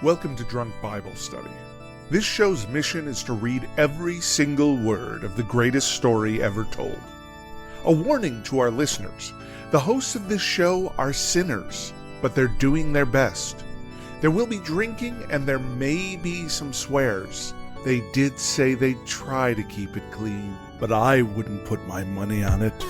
Welcome to Drunk Bible Study. This show's mission is to read every single word of the greatest story ever told. A warning to our listeners, the hosts of this show are sinners, but they're doing their best. There will be drinking and there may be some swears. They did say they'd try to keep it clean, but I wouldn't put my money on it.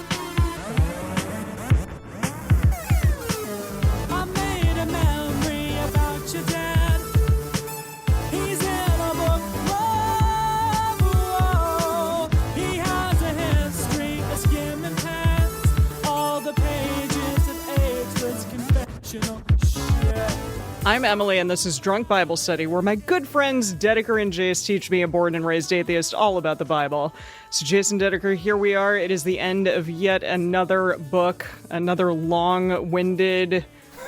I'm Emily, and this is Drunk Bible Study, where my good friends Dedeker and Jace teach me, a born and raised atheist, all about the Bible. So Jason Dedeker, here we are. It is the end of yet another book, another long-winded,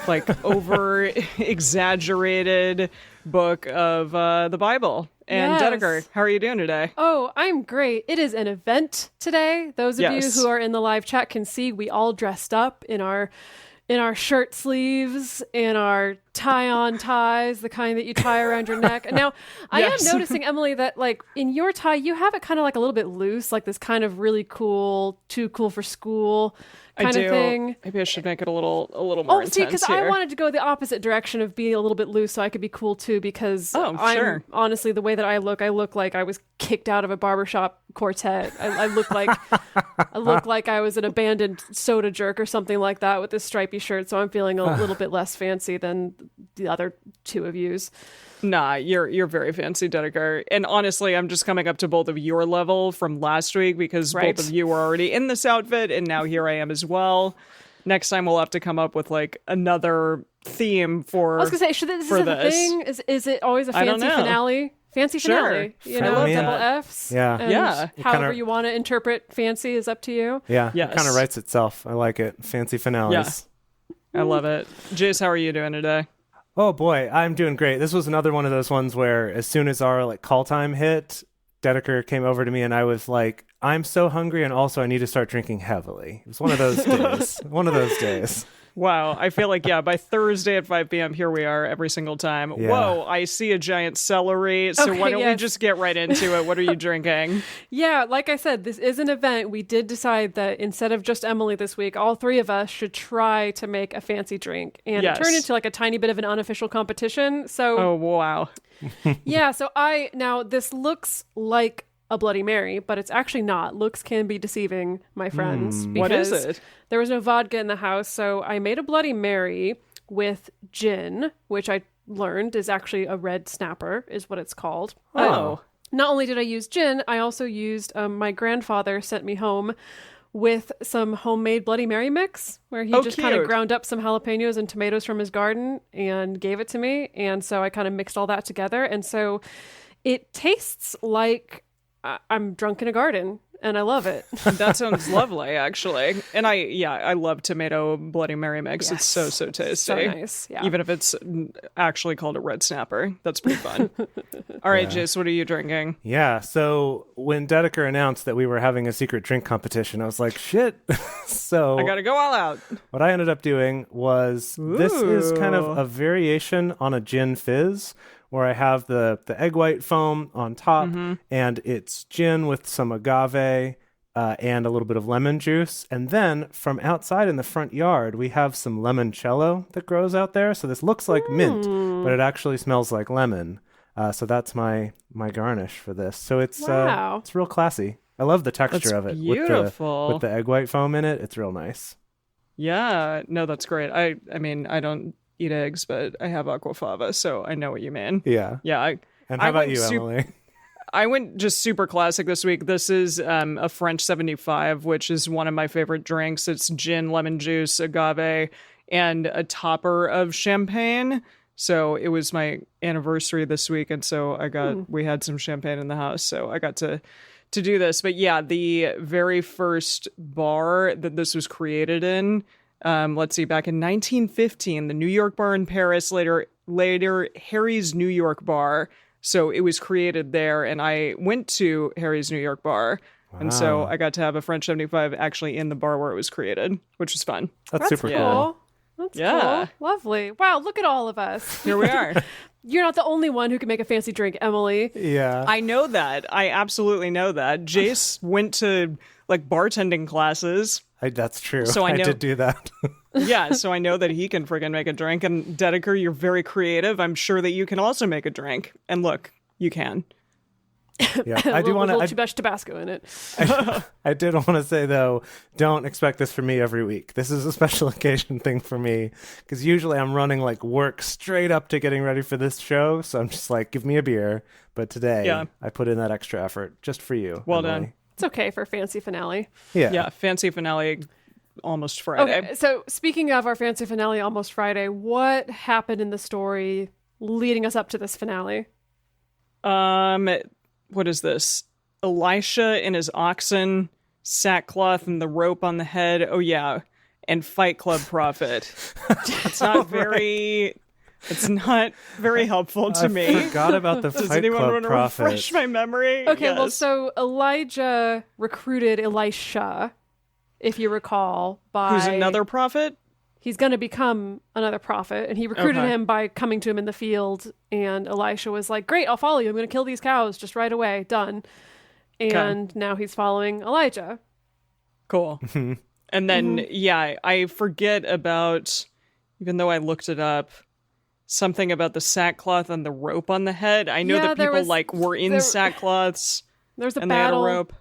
over-exaggerated book of the Bible. And yes. Dedeker, how are you doing today? Oh, I'm great. It is an event today. Those of you who are in the live chat can see we all dressed up in our shirt sleeves, in our tie-on ties, the kind that you tie around your neck. And now, I am noticing, Emily, that in your tie, you have it kind of a little bit loose, like this kind of really cool, too cool for school kind of thing. Maybe I should make it a little more intense. Because I wanted to go the opposite direction of being a little bit loose so I could be cool too, because I'm honestly, the way that I look like I was kicked out of a barbershop quartet. I look like I was an abandoned soda jerk or something like that with this stripy shirt, so I'm feeling a little bit less fancy than the other two of yous. Nah, you're very fancy, Dedeker. And honestly, I'm just coming up to both of your level from last week because both of you were already in this outfit, and now here I am as well. Next time we'll have to come up with another theme for. I was gonna say, this a thing? Is it always a fancy finale? Fancy finale, double F's. Yeah. However you want to interpret fancy is up to you. Yeah, it kind of writes itself. I like it. Fancy finales. Yeah, I love it. Jace, how are you doing today? Oh boy, I'm doing great. This was another one of those ones where as soon as our call time hit, Dedeker came over to me and I was like, I'm so hungry and also I need to start drinking heavily. It was one of those days. Wow, I feel like, by Thursday at 5 p.m., here we are every single time. Yeah. Whoa, I see a giant celery, so why don't we just get right into it? What are you drinking? Yeah, like I said, this is an event. We did decide that instead of just Emily this week, all three of us should try to make a fancy drink. And it turned into a tiny bit of an unofficial competition. So, oh, wow. Now this looks like a Bloody Mary, but it's actually not. Looks can be deceiving, my friends. What is it? There was no vodka in the house, so I made a Bloody Mary with gin, which I learned is actually a red snapper, is what it's called. Oh. Not only did I use gin, I also used, my grandfather sent me home with some homemade Bloody Mary mix, where he just kind of ground up some jalapenos and tomatoes from his garden and gave it to me. And so I kind of mixed all that together. And so it tastes like I'm drunk in a garden, and I love it. That sounds lovely, actually. And I love tomato Bloody Mary mix. Yes. It's so tasty. So nice. Yeah. Even if it's actually called a red snapper. That's pretty fun. All right, Jace, what are you drinking? Yeah, so when Dedeker announced that we were having a secret drink competition, I was like, shit. So I gotta go all out. What I ended up doing was, this is kind of a variation on a gin fizz, where I have the egg white foam on top, and it's gin with some agave and a little bit of lemon juice. And then from outside in the front yard, we have some limoncello that grows out there. So this looks like mint, but it actually smells like lemon. So that's my garnish for this. So it's it's real classy. I love the texture of it. Beautiful. With the egg white foam in it. It's real nice. Yeah, no, that's great. I mean, I don't eat eggs, but I have aquafaba, so I know what you mean. Yeah. And how about you, Emily? I went just super classic this week. This is a French 75, which is one of my favorite drinks. It's gin, lemon juice, agave, and a topper of champagne. So it was my anniversary this week, and so we had some champagne in the house, so I got to do this. But yeah, the very first bar that this was created in, let's see, back in 1915, the New York bar in Paris, later Harry's New York bar. So it was created there, and I went to Harry's New York bar. Wow. And so I got to have a French 75 actually in the bar where it was created, which was fun. That's super cool. Yeah. That's cool. Lovely. Wow, look at all of us. Here we are. You're not the only one who can make a fancy drink, Emily. Yeah. I know that. I absolutely know that. Jace went to like bartending classes. That's true. So I know- did do that. Yeah, so I know that he can friggin' make a drink. And Dedeker, you're very creative. I'm sure that you can also make a drink. And look, you can. Yeah, I do want a little to. too much Tabasco in it. I did want to say though, don't expect this from me every week. This is a special occasion thing for me because usually I'm running like work straight up to getting ready for this show. So I'm just like, give me a beer. But today, I put in that extra effort just for you. Well Emily. done. It's okay for fancy finale. Yeah, fancy finale almost Friday. Okay, so speaking of our fancy finale almost Friday, what happened in the story leading us up to this finale? What is this? Elisha and his oxen, sackcloth and the rope on the head. Oh yeah, and Fight Club Prophet. It's not very. It's not very helpful to me. I forgot about the Does Fight anyone Club want to Prophet. refresh my memory? Okay, well, Yes. so Elijah recruited Elisha, if you recall, by Who's another prophet? he's going to become another prophet, and he recruited Okay. him by coming to him in the field, and Elisha was like, great, I'll follow you. I'm going to kill these cows just right away. Done. And now he's following Elijah. Cool. And then, I forget about, even though I looked it up, something about the sackcloth and the rope on the head. I know that there people was- were in there- sackcloths There's a and they had a battle. rope.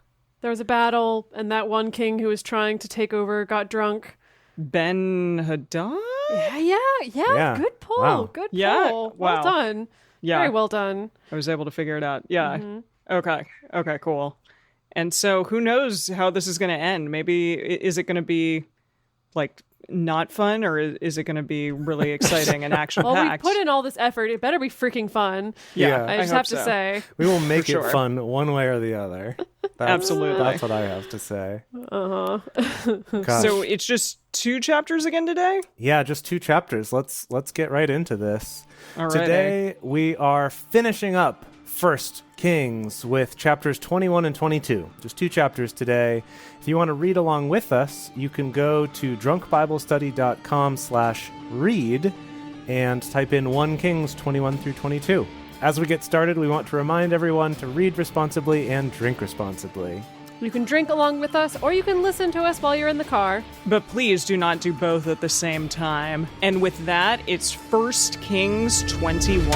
There was a battle, and that one king who was trying to take over got drunk. Ben Hadad? Yeah. Good pull. Wow. Good pull. Yeah, Well wow. done. Yeah. Very well done. I was able to figure it out. Yeah. Okay, cool. And so who knows how this is going to end? Maybe, is it going to be like not fun, or is it going to be really exciting and action Well, we packed? put in all this effort. It better be freaking fun. Yeah. I just hope have to so. say. We will make For sure. it fun one way or the other. Absolutely. That's what I have to say. Gosh. So it's just 2 chapters again today? Yeah, just 2 chapters. Let's get right into this. Alrighty. Today we are finishing up First Kings with chapters 21 and 22. Just 2 chapters today. If you want to read along with us, you can go to drunkbiblestudy.com/read and type in 1 Kings 21 through 22. As we get started, we want to remind everyone to read responsibly and drink responsibly. You can drink along with us, or you can listen to us while you're in the car. But please do not do both at the same time. And with that, it's 1 Kings 21.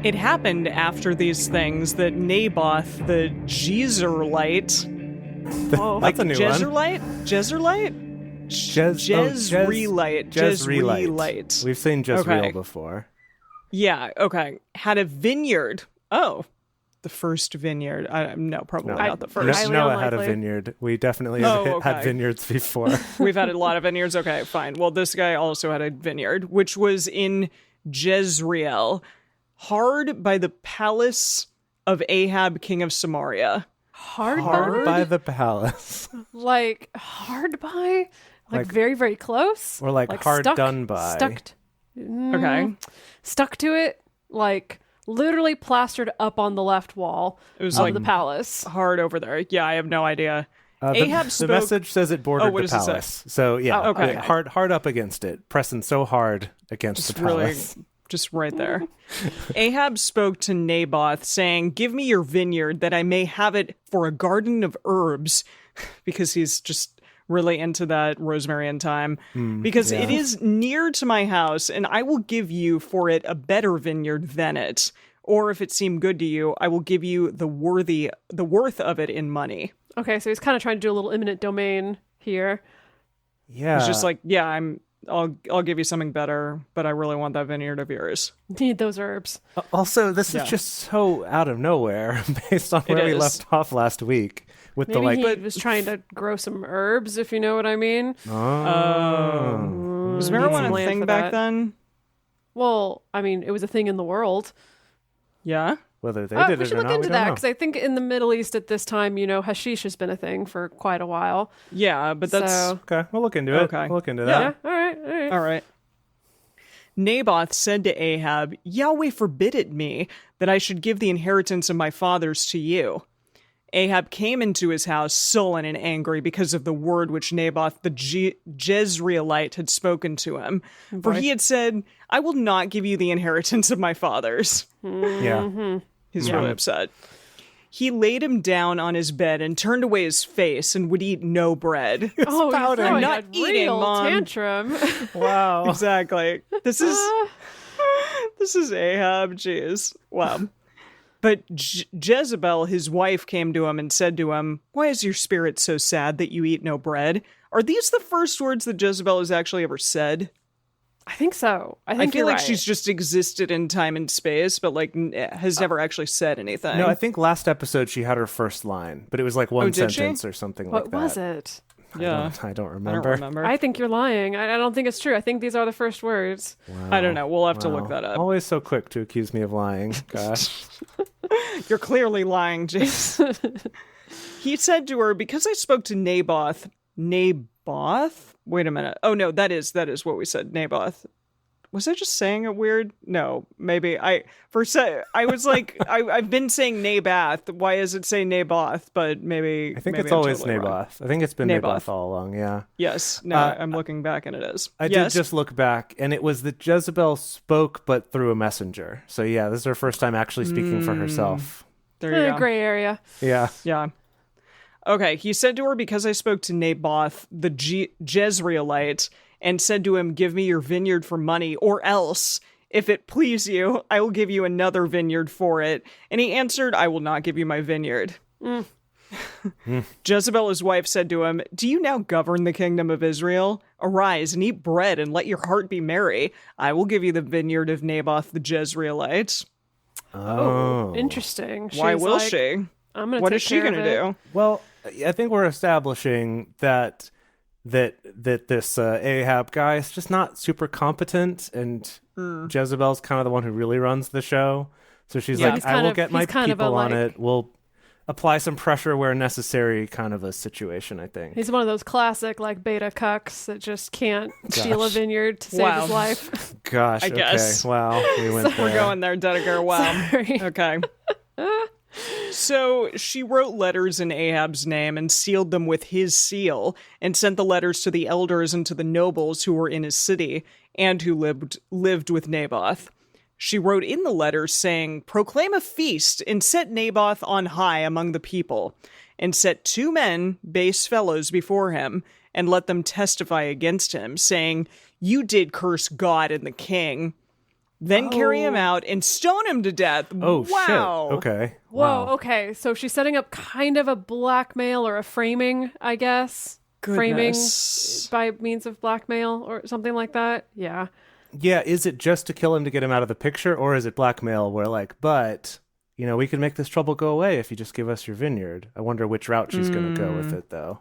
It happened after these things that Naboth the Jezreelite, That's a new one. Jezreelite? Jezreelite. Jezreelite. We've seen Jezreel Okay. before. Yeah, okay. Had a vineyard. Oh, the first vineyard. No, probably not the first. Highly Noah had a unlikely. vineyard. We definitely have Oh, had okay. vineyards before. We've had a lot of vineyards. Okay, fine. Well, this guy also had a vineyard, which was in Jezreel, hard by the palace of Ahab, king of Samaria. Hard by the palace. Like hard by? Like very, very close? Or like hard done by. Okay. Stuck to it, like literally plastered up on the left wall It was of like the palace. hard over there. Yeah, I have no idea. Ahab The spoke. message says it bordered what the does it say? palace. So yeah, Oh, okay. hard up against it, pressing so hard against the palace. Just right there. Ahab spoke to Naboth, saying, "Give me your vineyard that I may have it for a garden of herbs," because he's just really into that rosemary and thyme. Because it is near to my house, and I will give you for it a better vineyard than it. Or if it seem good to you, I will give you the worth of it in money. Okay, so he's kind of trying to do a little eminent domain here. Yeah. It's just like, yeah, I'll give you something better, but I really want that vineyard of yours. Need those herbs. Also, this is just so out of nowhere based on where we is. left off last week with Maybe the like. he was trying to grow some herbs, if you know what I mean. Was Need marijuana some a land thing for back that. then? Well, I mean, it was a thing in the world. Yeah. Whether they Oh, did we it should or look not, into we that don't because I think in the Middle East at this time, hashish has been a thing for quite a while. Yeah, but that's So- know. Okay, we'll look into it. Okay. We'll look into Yeah. that. All right. all right. Naboth said to Ahab, Yahweh forbid it me that I should give the inheritance of my fathers to you. Ahab came into his house sullen and angry because of the word which Naboth the Jezreelite had spoken to him. For he had said, I will not give you the inheritance of my fathers. Yeah. He's really upset. He laid him down on his bed and turned away his face and would eat no bread. Oh, pouting. I'm Not eating, Mom. tantrum. Wow. Exactly. This is Ahab. Jeez. Wow. But Jezebel, his wife, came to him and said to him, Why is your spirit so sad that you eat no bread? Are these the first words that Jezebel has actually ever said? I think so. I feel you're like right. she's just existed in time and space, but like has never actually said anything. No, I think last episode she had her first line, but it was like one did she? sentence or something like What that. was it? Yeah. I don't I remember. don't remember. I think you're lying. I don't think it's true. I think these are the first words. Wow. I don't know. We'll have to look that up. Always so quick to accuse me of lying. Gosh. You're clearly lying, James. He said to her, because I spoke to Naboth? Wait a minute. Oh, no, that is what we said, Naboth. Was I just saying it weird? No, maybe. I was like, I've been saying Naboth. Why does it say Naboth? But maybe I think maybe it's I'm always totally wrong. Naboth. I think it's been Naboth. Naboth all along, yeah. Yes. No, I'm looking back and it is. I Yes. did just look back, and it was that Jezebel spoke, but through a messenger. So yeah, this is her first time actually speaking for herself. There you go. Gray area. Yeah. Yeah. Okay, he said to her, because I spoke to Naboth, the Jezreelite, and said to him, give me your vineyard for money, or else, if it please you, I will give you another vineyard for it. And he answered, I will not give you my vineyard. Jezebel, his wife, said to him, do you now govern the kingdom of Israel? Arise and eat bread and let your heart be merry. I will give you the vineyard of Naboth the Jezreelite. Oh. Interesting. Why She's will like, she? I'm gonna What take is she care going of to it. do? Well, I think we're establishing that this Ahab guy is just not super competent, and Jezebel's kind of the one who really runs the show. So she's Yeah. like, He's I kind will of- get my he's kind of a, people on like- it. We'll apply some pressure where necessary, kind of a situation, I think. He's one of those classic like beta cucks that just can't steal a vineyard to save Wow. his life. Gosh, I okay. guess. Wow, we went there. We're going there, Dedeker. Wow. Sorry. Okay. So she wrote letters in Ahab's name and sealed them with his seal, and sent the letters to the elders and to the nobles who were in his city and who lived with Naboth. She wrote in the letters saying, proclaim a feast and set Naboth on high among the people, and set 2 men, base fellows, before him, and let them testify against him, saying, you did curse God and the king. Then carry him out and stone him to death. Oh, wow. shit. Okay. Whoa, Wow. okay. So she's setting up kind of a blackmail or a framing, I guess. Goodness. Framing by means of blackmail or something like that. Yeah. Yeah, is it just to kill him to get him out of the picture, or is it blackmail where like, but, we can make this trouble go away if you just give us your vineyard? I wonder which route she's going to go with it, though.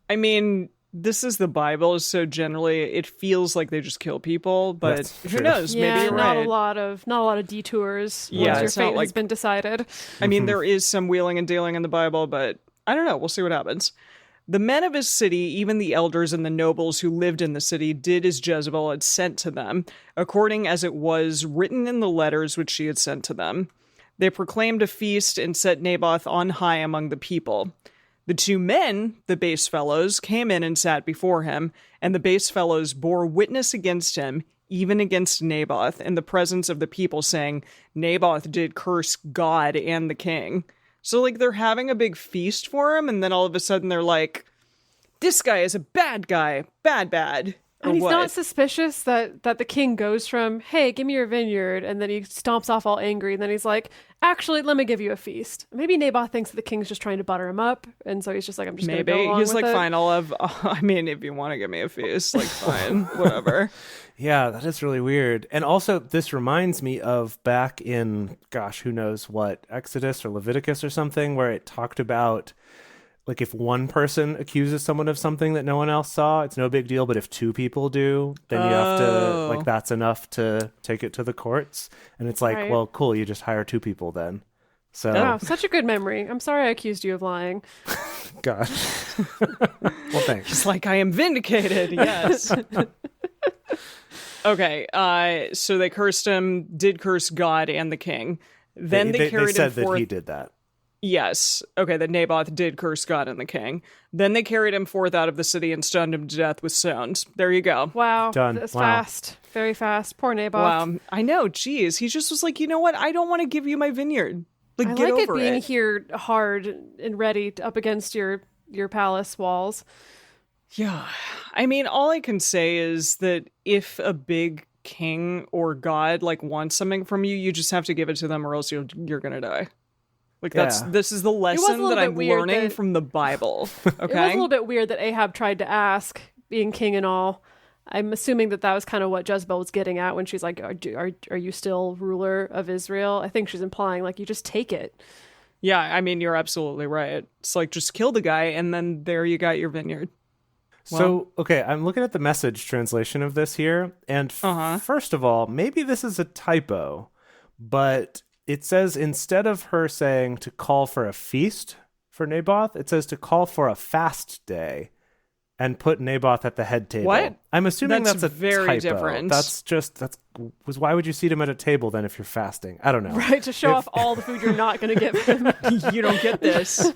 I mean, this is the Bible, so generally it feels like they just kill people, but That's who true. knows? Yeah, Maybe you're not right. a lot of detours Yeah, once your it's not fate has like- been decided. I mean, there is some wheeling and dealing in the Bible, but I don't know. We'll see what happens. The men of his city, even the elders and the nobles who lived in the city, did as Jezebel had sent to them, according as it was written in the letters which she had sent to them. They proclaimed a feast and set Naboth on high among the people. The 2 men, the base fellows, came in and sat before him, and the base fellows bore witness against him, even against Naboth, in the presence of the people, saying, Naboth did curse God and the king. So, like, they're having a big feast for him, and then all of a sudden they're like, this guy is a bad guy. Bad. And he's not suspicious that the king goes from, hey, give me your vineyard, and then he stomps off all angry, and then he's like, actually, let me give you a feast. Maybe Naboth thinks that the king's just trying to butter him up, and so he's just like, I'm just going to go Maybe. along He's with like, it. fine, I'll have, I mean, if you want to give me a feast, like, fine, whatever. Yeah, that is really weird. And also, this reminds me of back in, gosh, who knows what, Exodus or Leviticus or something, where it talked about, like, if one person accuses someone of something that no one else saw, it's no big deal. But if 2 people do, then you have to, like, that's enough to take it to the courts. And it's like, Right. well, cool, you just hire 2 people then. So, Wow, such a good memory. I'm sorry I accused you of lying. gosh. Well, thanks. It's like, I am vindicated, yes. Okay, so they cursed him, did curse God and the king. Then they carried said him forth. that he did that. Yes. Okay, that Naboth did curse God and the king. Then they carried him forth out of the city and stoned him to death with stones. There you go. Wow. Done. That's Wow. fast. Very fast. Poor Naboth. Wow. I know. Jeez. He just was like, you know what? I don't want to give you my vineyard. Like, I get like it over being here hard and ready up against your palace walls. Yeah. I mean, all I can say is that if a big king or god like wants something from you, you just have to give it to them or else you're going to die. Like this is the lesson that I'm learning from the Bible. Okay. It was a little bit weird that Ahab tried to ask, being king and all. I'm assuming that was kind of what Jezebel was getting at when she's like, are you still ruler of Israel? I think she's implying like you just take it. Yeah, I mean, you're absolutely right. It's like just kill the guy and then there you got your vineyard. So, okay, I'm looking at the Message translation of this here, and first of all, maybe this is a typo, but it says instead of her saying to call for a feast for Naboth, it says to call for a fast day and put Naboth at the head table. What? I'm assuming that's a very typo. different. Why would you seat him at a table then if you're fasting? I don't know. Right, to show off all the food you're not going to give him. You don't get this.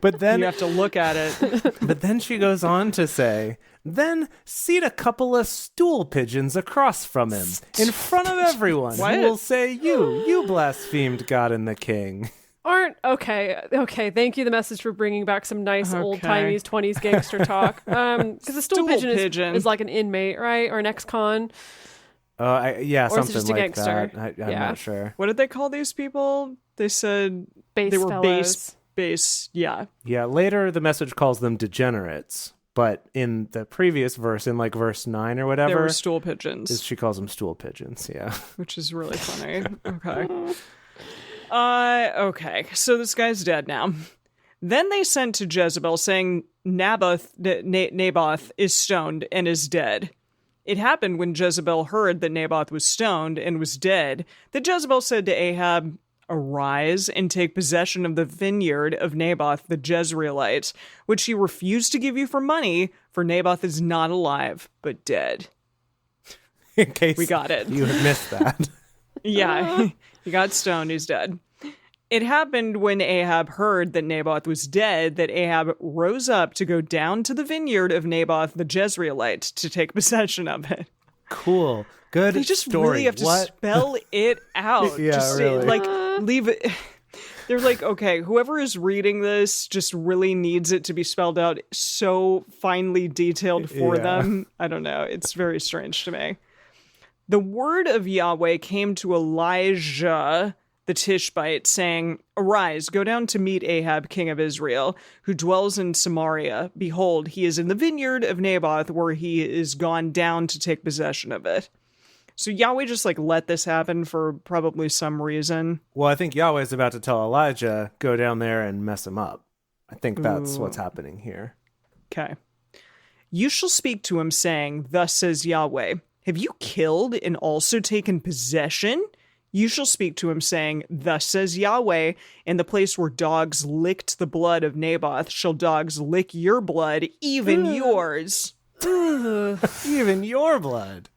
But then you have to look at it. But then she goes on to say, then seat a couple of stool pigeons across from him in front of everyone What? who will say, you blasphemed God and the king. Okay. Thank you, the Message, for bringing back some nice old-timey 20s gangster talk. Because a stool pigeon is like an inmate, right? Or an ex-con. Yeah, or something just a like gangster? that. I'm not sure. What did they call these people? They said they were fellows. base. Yeah. Yeah, later the Message calls them degenerates. But in the previous verse, in like verse 9 or whatever, they were stool pigeons. She calls them stool pigeons, yeah. Which is really funny. Okay. Okay, so this guy's dead now. Then they sent to Jezebel saying Naboth is stoned and is dead. It happened when Jezebel heard that Naboth was stoned and was dead, that Jezebel said to Ahab, arise and take possession of the vineyard of Naboth the Jezreelite, which he refused to give you for money, for Naboth is not alive, but dead. In case we got it. You had missed that. Yeah, he got stoned, he's dead. It happened when Ahab heard that Naboth was dead, that Ahab rose up to go down to the vineyard of Naboth the Jezreelite to take possession of it. Cool. Good They just story. really have to spell it out. Yeah, just really. Leave it. They're like, okay, whoever is reading this just really needs it to be spelled out so finely detailed for them. I don't know. It's very strange to me. The word of Yahweh came to Elijah the Tishbite, saying, arise, go down to meet Ahab, king of Israel, who dwells in Samaria. Behold, he is in the vineyard of Naboth, where he is gone down to take possession of it. So Yahweh just let this happen for probably some reason. Well, I think Yahweh's about to tell Elijah, go down there and mess him up. I think that's what's happening here. Okay. You shall speak to him, saying, thus says Yahweh, have you killed and also taken possession? You shall speak to him, saying, thus says Yahweh, in the place where dogs licked the blood of Naboth, shall dogs lick your blood, even yours. Even your blood.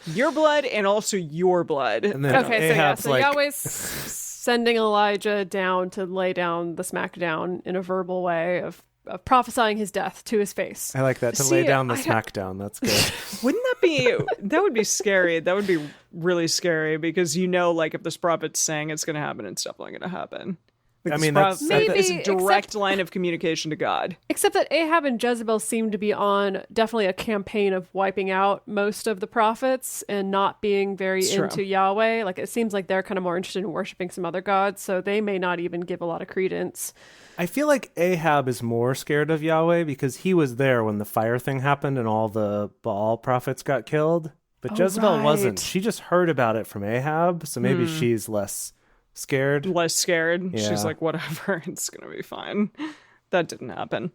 Your blood and also your blood. And then Ahab's so Yahweh's sending Elijah down to lay down the smackdown in a verbal way of prophesying his death to his face. I like that, to lay down the smackdown. That's good. Wouldn't that would be scary. That would be really scary because if this prophet's saying it's going to happen, it's definitely going to happen. I mean, it's a direct line of communication to God. Except that Ahab and Jezebel seem to be on definitely a campaign of wiping out most of the prophets and not being very into Yahweh. Like, it seems like they're kind of more interested in worshiping some other gods, so they may not even give a lot of credence. I feel like Ahab is more scared of Yahweh because he was there when the fire thing happened and all the Baal prophets got killed. But Jezebel wasn't. She just heard about it from Ahab, so maybe she's less scared. Yeah. She's like, whatever, it's gonna be fine. That didn't happen.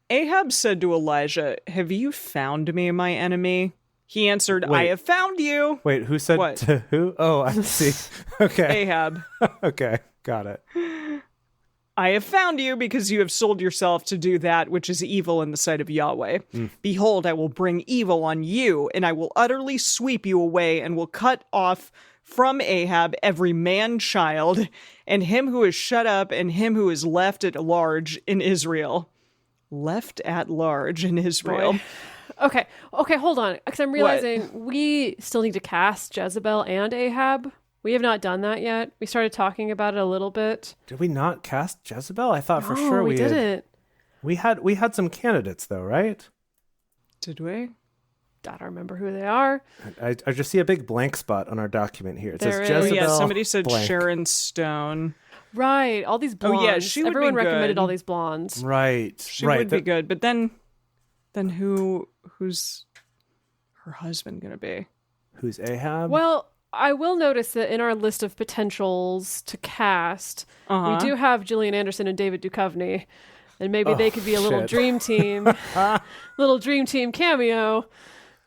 Ahab said to Elijah, have you found me, my enemy? He answered, I have found you. Wait, who said what? To who? Oh, I see. Okay. Ahab. Okay, got it. I have found you because you have sold yourself to do that which is evil in the sight of Yahweh. Behold, I will bring evil on you, and I will utterly sweep you away, and will cut off from Ahab every man-child, and him who is shut up, and him who is left at large in Israel. Left at large in Israel. Boy. Okay, hold on, because I'm realizing we still need to cast Jezebel and Ahab. We have not done that yet. We started talking about it a little bit. Did we not cast Jezebel? I thought for sure we didn't. We had some candidates though, right? Did we? I don't remember who they are. I just see a big blank spot on our document here. It There says is. Jezebel. Oh, yeah, somebody said blank. Sharon Stone. Right, all these blondes. Oh, yeah, she would be Everyone recommended good. all these blondes. Right. She right. would be good, but then who's her husband gonna be? Who's Ahab? Well, I will notice that in our list of potentials to cast, we do have Gillian Anderson and David Duchovny, and maybe they could be a little shit. dream team, cameo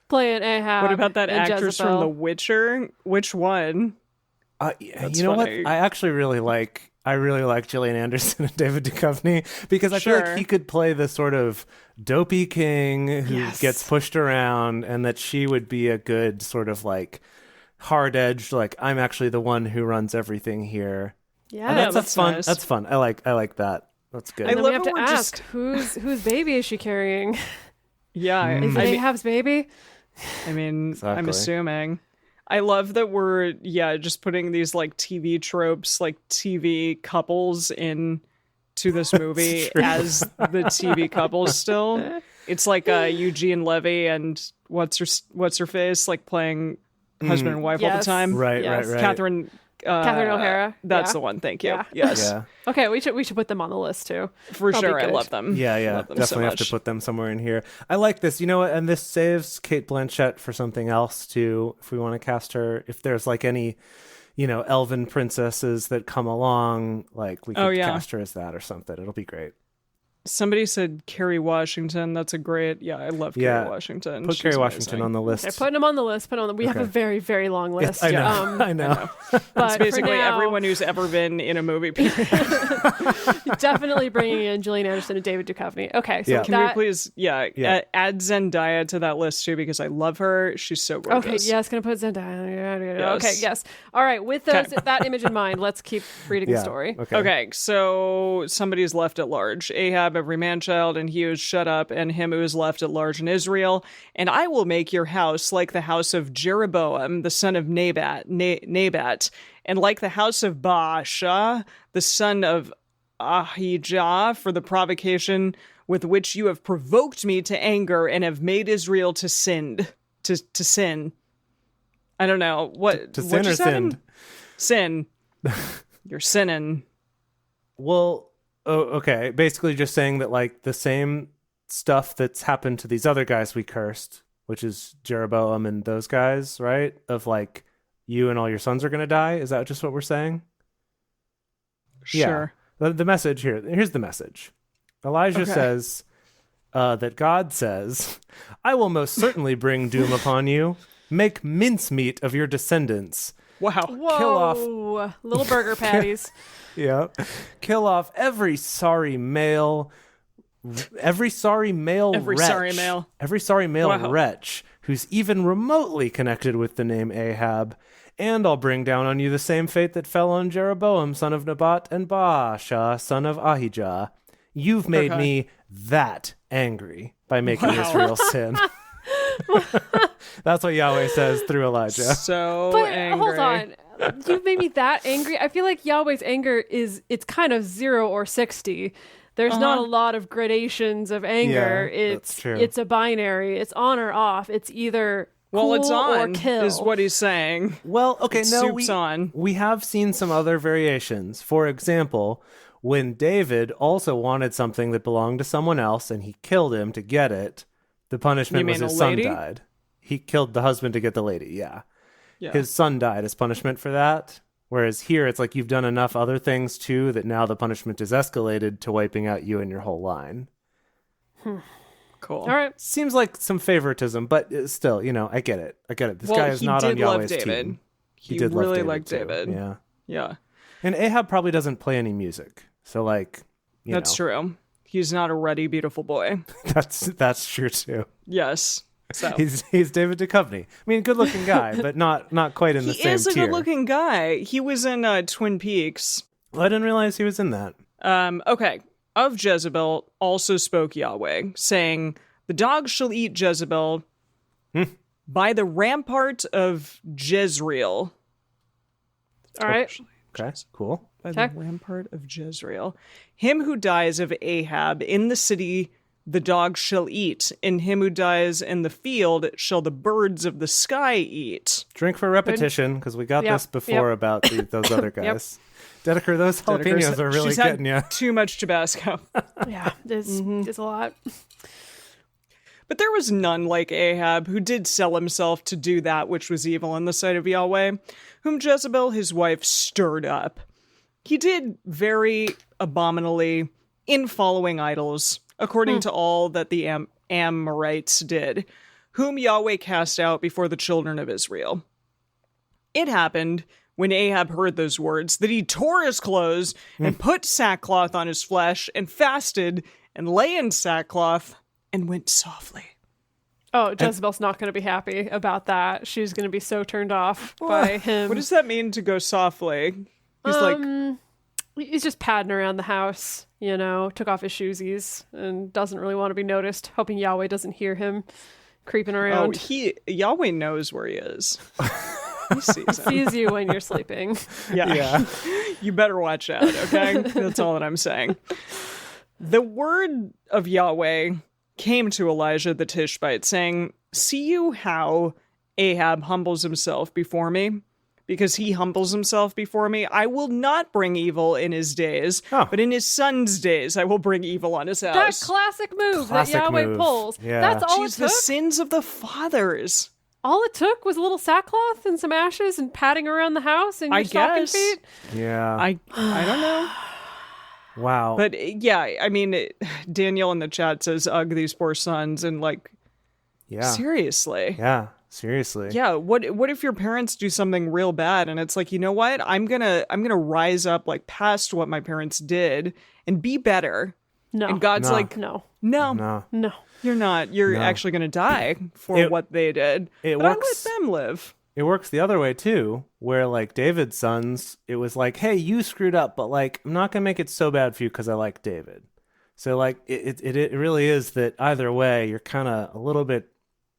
playing Ahab. What about that and actress Jezebel. from The Witcher? Which one? You know funny. what? I actually really like Gillian Anderson and David Duchovny because I feel Sure. like he could play the sort of dopey king who Yes. gets pushed around, and that she would be a good sort of like hard-edged, like I'm actually the one who runs everything here. Yeah, And that's that's fun. nice. That's fun. I like that. That's good. and then love we have how to we're ask just- whose baby is she carrying? Yeah, Is it I mean, Ahab's baby? I'm Exactly. assuming. I love that we're just putting these like TV tropes, like TV couples in to this movie as the TV couples still. It's like Eugene Levy and what's her face, like playing husband and wife all the Yes. time. Right. Catherine O'Hara. That's Yeah. the one. Thank you. Yeah. Yes, Yeah. Okay, we should put them on the list too. for That'll be sure. I good. love them. Yeah, Love them so definitely have to much. put them somewhere in here. I like this. You know what? And this saves Kate Blanchett for something else too. If we want to cast her, if there's like any, elven princesses that come along, like we could cast her as that or something. It'll be great. Somebody said Kerry Washington. That's a great. Yeah, I love Kerry Washington. Put She's Kerry Washington amazing. on the list. They're putting them on the list. We have a very, very long list. I know. Yeah. I know. But It's basically for now, everyone who's ever been in a movie. Period. definitely bringing in Gillian Anderson and David Duchovny. Okay, so Yeah. with Can we that, please, add Zendaya to that list too because I love her. She's so okay, gorgeous. yes, gonna put Zendaya. Yes. Okay, yes. All right, with that image in mind, let's keep reading the story. Okay, so somebody is left at large. Ahab, every man-child, and he who is shut up, and him who is left at large in Israel. And I will make your house like the house of Jeroboam, the son of Nabat, and like the house of Baasha, the son of Ahijah, for the provocation with which you have provoked me to anger and have made Israel to sin. To sin. I don't know. What To what sin you or said? sinned? Sin. You're sinning. Well, okay. Basically, just saying that like the same stuff that's happened to these other guys we cursed, which is Jeroboam and those guys, right? Of like you and all your sons are going to die. Is that just what we're saying? Sure. Yeah. The message here. Here's the message. Elijah says that God says, "I will most certainly bring doom upon you. Make mincemeat of your descendants." Wow. Whoa, Kill off- little burger patties. Yeah. Kill off every sorry male wretch. Every sorry male Wow. wretch who's even remotely connected with the name Ahab. And I'll bring down on you the same fate that fell on Jeroboam, son of Nebat, and Baasha, son of Ahijah. You've made me that angry by making Israel sin. That's what Yahweh says through Elijah. So But angry. hold on. You made me that angry. I feel like Yahweh's anger it's kind of 0 or 60. There's not a lot of gradations of anger. Yeah, that's true. It's a binary. It's on or off. It's either cool it's on, or kill. is what he's saying. Well, okay, Soup's on. We have seen some other variations. For example, when David also wanted something that belonged to someone else and he killed him to get it, the punishment You was mean his a son lady? died. He killed the husband to get the lady, yeah. Yeah. His son died as punishment for that. Whereas here, it's like you've done enough other things too that now the punishment is escalated to wiping out you and your whole line. Cool. All right. Seems like some favoritism, but still, I get it. This guy is he not on did love Yahweh's David. team. He did love really David liked too. David. Yeah. Yeah. And Ahab probably doesn't play any music. So like, That's true. He's not a ruddy, beautiful boy. That's true too. Yes. So He's David Duchovny. I mean, good looking guy, but not quite in the same tier. He is a good looking guy. He was in Twin Peaks. Well, I didn't realize he was in that. Okay. Of Jezebel also spoke Yahweh, saying, "The dogs shall eat Jezebel by the rampart of Jezreel." All right. Okay, cool. By the rampart of Jezreel. "Him who dies of Ahab in the city the dogs shall eat, and him who dies in the field shall the birds of the sky eat." Drink for repetition, because we got this before about those other guys. Dedeker, those jalapenos are really getting you. Too much Tabasco. Yeah, it's a lot. But there was none like Ahab, who did sell himself to do that which was evil in the sight of Yahweh, whom Jezebel his wife stirred up. He did very abominably in following idols, according to all that the Amorites did, whom Yahweh cast out before the children of Israel. It happened, when Ahab heard those words, that he tore his clothes and put sackcloth on his flesh and fasted and lay in sackcloth and went softly. Oh, Jezebel's not going to be happy about that. She's going to be so turned off by him. What does that mean, to go softly? He's just padding around the house, took off his shoesies and doesn't really want to be noticed, hoping Yahweh doesn't hear him creeping around. Yahweh knows where he is. He sees you when you're sleeping. Yeah. You better watch out, okay? That's all that I'm saying. The word of Yahweh came to Elijah the Tishbite, saying, "See you how Ahab humbles himself before me? Because he humbles himself before me, I will not bring evil in his days, but in his son's days I will bring evil on his house." That classic move that Yahweh pulls. Yeah. That's all it took. The sins of the fathers. All it took was a little sackcloth and some ashes and patting around the house and your stocking feet. Yeah. I don't know. Wow. But I mean, Daniel in the chat says, "Ugh, these poor sons," and seriously. Yeah, seriously. Yeah, what if your parents do something real bad and it's like, you know what? I'm gonna rise up past what my parents did and be better. No. And God's No. You're not. You're actually gonna die for what they did. But I let them live. It works the other way too, where David's sons, it was like, hey, you screwed up, but I'm not gonna make it so bad for you because I like David. So it really is that either way, you're kind of a little bit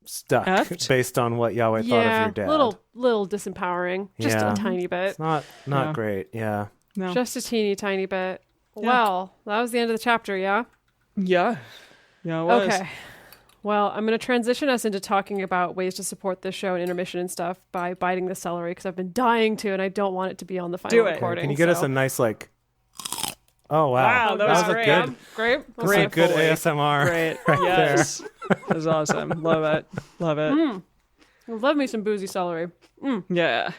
stuck based on what Yahweh thought of your dad. Little disempowering, just a tiny bit. It's not great. Yeah, no. Just a teeny tiny bit. Yeah. Well, that was the end of the chapter. Yeah. Yeah, it was. Okay. Well, I'm going to transition us into talking about ways to support this show and intermission and stuff by biting the celery, because I've been dying to, and I don't want it to be on the final recording. Can you get us a nice Oh wow! Wow, that was great. good. Great. That's a good ASMR. Great. Right Yes. That was awesome. Love it. Love it. Love me some boozy celery. Yeah.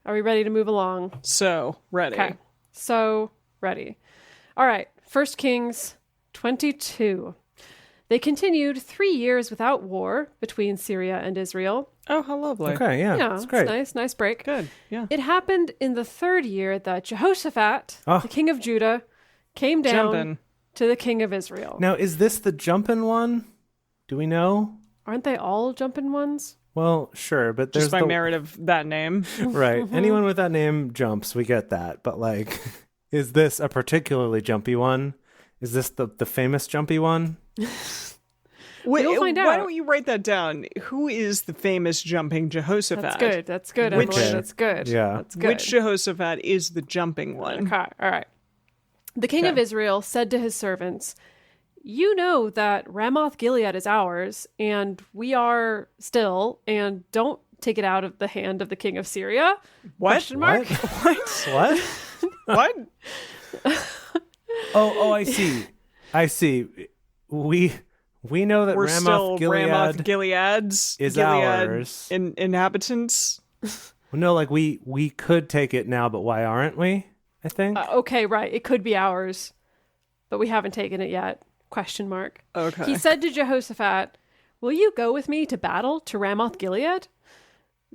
Are we ready to move along? So ready. Okay. So ready. All right. 1 Kings 22. They continued 3 years without war between Syria and Israel. Oh, how lovely. Okay, yeah, that's great. It's nice break. Good, yeah. It happened in the 3rd year that Jehoshaphat, the king of Judah, came down to the king of Israel. Now, is this the jumping one? Do we know? Aren't they all jumping ones? Well, sure, but there's just by merit of that name. Right. Anyone with that name jumps. We get that. But is this a particularly jumpy one? Is this the famous jumpy one? We'll find out. Why don't you write that down? Who is the famous jumping Jehoshaphat? That's good. Emily. That's good. Yeah. That's good. Which Jehoshaphat is the jumping one? Okay. All right. The king of Israel said to his servants, "You know that Ramoth Gilead is ours, and we are still, and don't take it out of the hand of the king of Syria." What? Question mark? What? What? What? Oh, I see. We know that We're Ramoth still Gilead Ramoth Gilead's is Gilead ours. Inhabitants. No, we could take it now, but why aren't we? I think. Okay, right. It could be ours, but we haven't taken it yet. Question mark. Okay. He said to Jehoshaphat, "Will you go with me to battle to Ramoth Gilead?"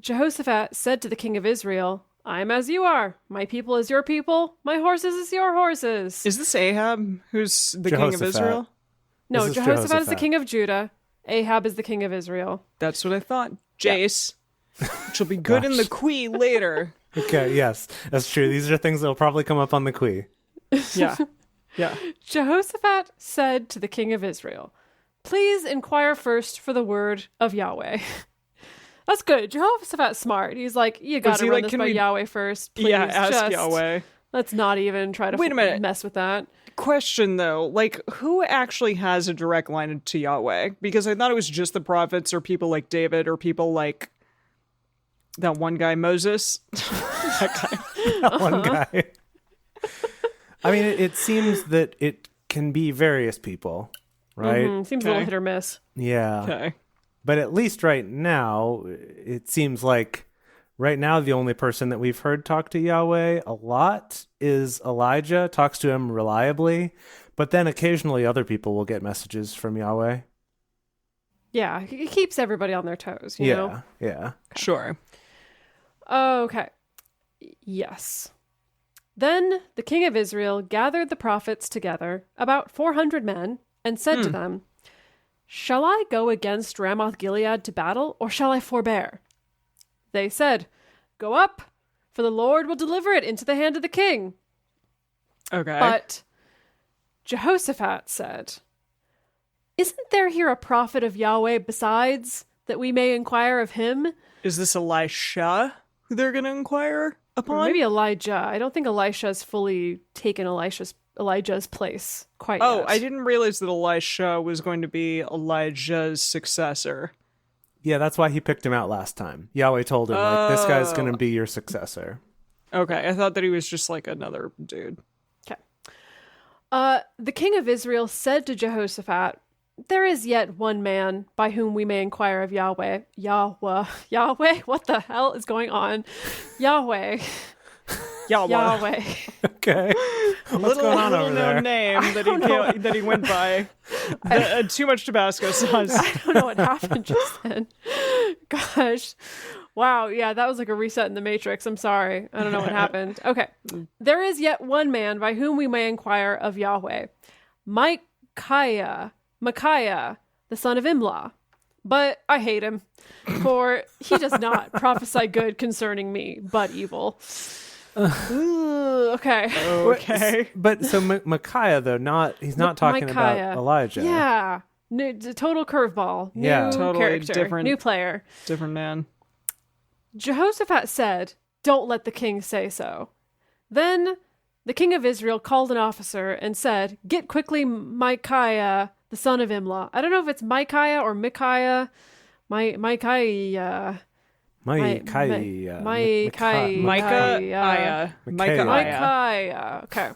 Jehoshaphat said to the king of Israel, I'm as you are. My people is your people. My horses is your horses. Is this Ahab, who's the king of Israel? No, This is Jehoshaphat is the king of Judah. Ahab is the king of Israel. That's what I thought. Jace. Which will be good in the Qui later. Okay, yes, that's true. These are things that will probably come up on the Qui. Yeah. Yeah. Jehoshaphat said to the king of Israel, please inquire first for the word of Yahweh. That's good. Jehoshaphat's smart. He's like, you gotta run this by Yahweh first. Please, yeah, ask Yahweh. Let's not even try to mess with that. Question though, like, who actually has a direct line to Yahweh? Because I thought it was just the prophets or people like David or people like that one guy, Moses. That guy. That one guy. I mean, it seems that it can be various people, right? Mm-hmm. Seems a little hit or miss. Yeah. Okay. But at least right now, it seems like right now the only person that we've heard talk to Yahweh a lot is Elijah, talks to him reliably, but then occasionally other people will get messages from Yahweh. Yeah, he keeps everybody on their toes, you know? Yeah. Okay. Sure. Okay. Yes. Then the king of Israel gathered the prophets together, about 400 men, and said to them, shall I go against Ramoth-Gilead to battle, or shall I forbear? They said, go up, for the Lord will deliver it into the hand of the king. Okay. But Jehoshaphat said, isn't there here a prophet of Yahweh besides, that we may inquire of him? Is this Elisha who they're going to inquire upon? Or maybe Elijah. I don't think Elisha's fully taken Elijah's place quite yet. I didn't realize that Elisha was going to be Elijah's successor. Yeah, that's why he picked him out last time. Yahweh told him, like, this guy's going to be your successor. Okay, I thought that he was just like another dude. Okay. The king of Israel said to Jehoshaphat, there is yet one man by whom we may inquire of Yahweh. Yahweh? What the hell is going on? Yahweh. Okay. What's going on over there? Name that he went by. Too much Tabasco sauce. I don't know what happened just then. Gosh. Wow. Yeah, that was like a reset in the Matrix. I'm sorry. I don't know what happened. Okay. There is yet one man by whom we may inquire of Yahweh. Micaiah, the son of Imlah. But I hate him, for he does not prophesy good concerning me, but evil. Okay. But so Micaiah, though, he's not talking Micaiah. about Elijah. Yeah. Total curveball. New totally character. different. New player. Different man. Jehoshaphat said, don't let the king say so. Then the king of Israel called an officer and said, get quickly Micaiah, the son of Imlah. I don't know if it's Micaiah or Micaiah. Micaiah. Okay.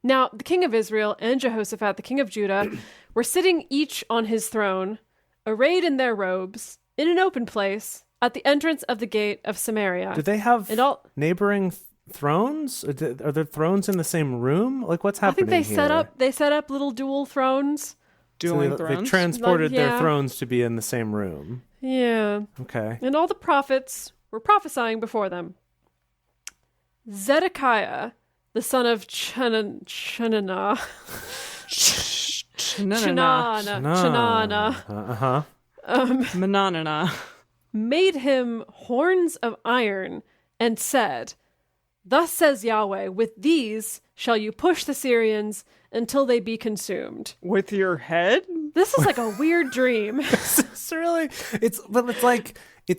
Now, the king of Israel and Jehoshaphat, the king of Judah, were sitting each on his throne, arrayed in their robes, in an open place, at the entrance of the gate of Samaria. Do they have neighboring thrones? Are there thrones in the same room? Like, what's happening here? I think they set up little dual thrones. Dueling thrones? They transported their thrones to be in the same room. Yeah. Okay. And all the prophets were prophesying before them. Zedekiah, the son of Chenana, made him horns of iron and said, thus says Yahweh, with these shall you push the Syrians until they be consumed. With your head? This is like a weird dream. It's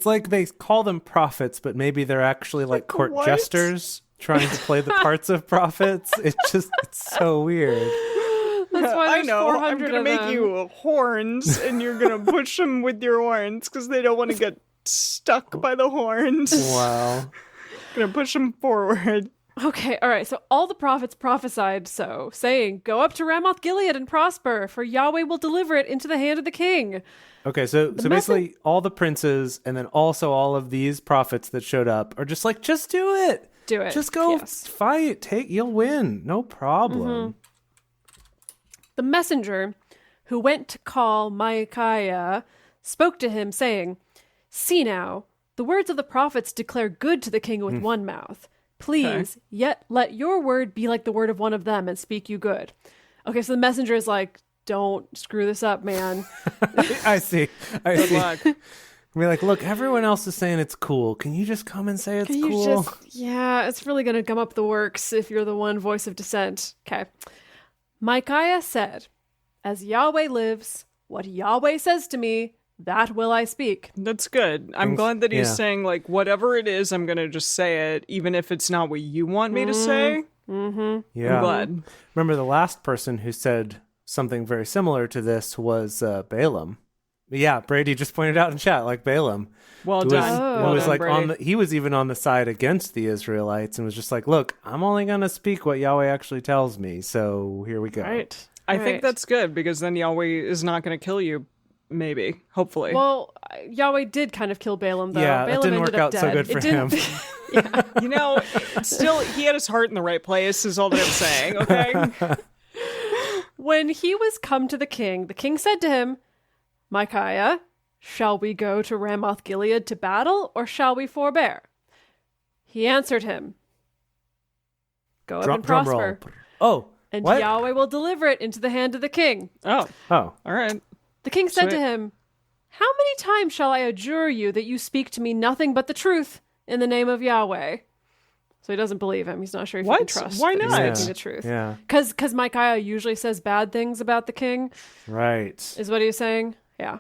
like they call them prophets, but maybe they're actually like court jesters trying to play the parts of prophets. It's so weird. That's why I know. I'm going to make you horns, and you're going to push them with your horns because they don't want to get stuck by the horns. Wow. Going to push them forward. Okay, all right. So all the prophets prophesied so, saying, go up to Ramoth-Gilead and prosper, for Yahweh will deliver it into the hand of the king. Okay, so basically all the princes and then also all of these prophets that showed up are just like, just do it. Do it. Just go fight. You'll win. No problem. Mm-hmm. The messenger who went to call Micaiah spoke to him, saying, see now, The words of the prophets declare good to the king with one mouth. Please, yet let your word be like the word of one of them and speak you good. Okay, so the messenger is like, don't screw this up, man. I see. Good luck. Be like, look, everyone else is saying it's cool. Can you just come and say it's cool? Yeah, it's really going to gum up the works if you're the one voice of dissent. Okay. Micaiah said, as Yahweh lives, what Yahweh says to me, that will I speak. That's good. I'm glad that he's saying, like, whatever it is, I'm going to just say it, even if it's not what you want me to say. Mm-hmm. Yeah. I'm glad. Remember, the last person who said something very similar to this was Balaam. Yeah, Brady just pointed out in chat, like Balaam. Well done. Who was like Brady. he was even on the side against the Israelites and was just like, look, I'm only going to speak what Yahweh actually tells me. So here we go. Right. I think that's good, because then Yahweh is not going to kill you, maybe, hopefully. Well, Yahweh did kind of kill Balaam, though. Yeah, Balaam that didn't ended work up out so dead. good for him. You know, still, he had his heart in the right place, is all that I'm saying, okay? When he was come to the king said to him, Micaiah, shall we go to Ramoth Gilead to battle, or shall we forbear? He answered him, go up and Drum prosper, roll. Oh, and what? Yahweh will deliver it into the hand of the king. Oh, Oh, all right. The king said to Sweet. him, how many times shall I adjure you that you speak to me nothing but the truth in the name of Yahweh? So he doesn't believe him. He's not sure if he can What? trust Why that he's not? speaking the truth. yeah, Because Micaiah usually says bad things about the king, right. is what he was saying. Yeah.